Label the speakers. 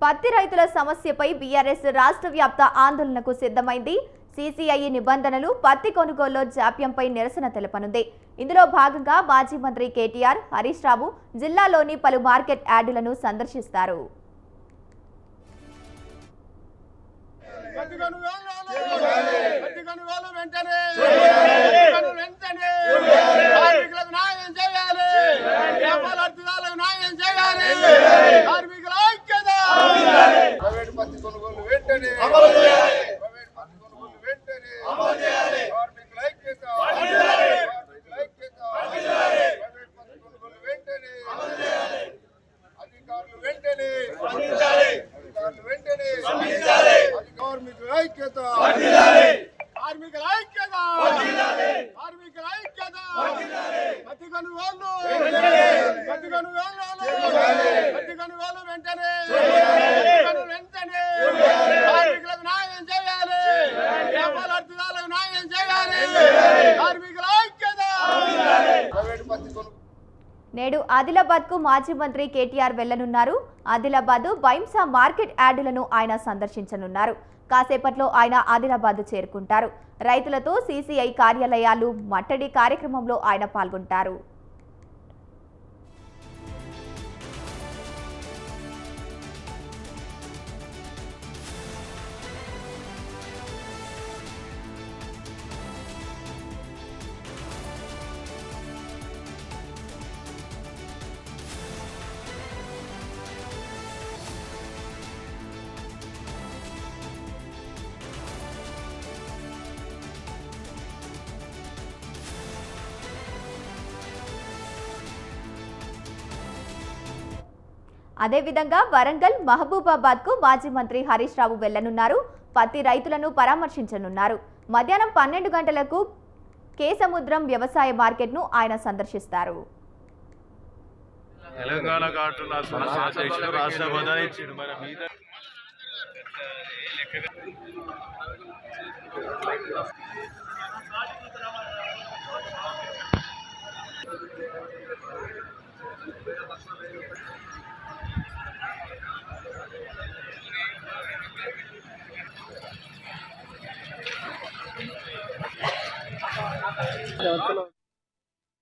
Speaker 1: పత్తి రైతుల సమస్యపై బీఆర్ఎస్ రాష్ట్ర వ్యాప్త ఆందోళనకు సిద్ధమైంది. సీసీఐ నిబంధనలు పత్తి కొనుగోలులో జాప్యంపై నిరసన తెలపనుంది. ఇందులో భాగంగా మాజీ మంత్రి కేటీఆర్, హరీష్ రావు జిల్లాలోని పలు మార్కెట్ యార్డులను సందర్శిస్తారు. నేడు ఆదిలాబాద్ కు మాజీ మంత్రి కేటీఆర్ వెళ్లనున్నారు. ఆదిలాబాద్ బైంసా మార్కెట్ యార్డులను ఆయన సందర్శించనున్నారు. కాసేపట్లో ఆయన ఆదిలాబాద్ చేరుకుంటారు. రైతులతో సీసీఐ కార్యాలయాలు మట్టడి కార్యక్రమంలో ఆయన పాల్గొంటారు. అదేవిధంగా వరంగల్, మహబూబాబాద్ కు మాజీ మంత్రి హరీష్ రావు వెళ్లనున్నారు. పత్తి రైతులను పరామర్శించనున్నారు. మధ్యాహ్నం 12 గంటలకు కేసముద్రం వ్యవసాయ మార్కెట్ ను ఆయన సందర్శిస్తారు.
Speaker 2: తెలంగాణ రాష్ట్ర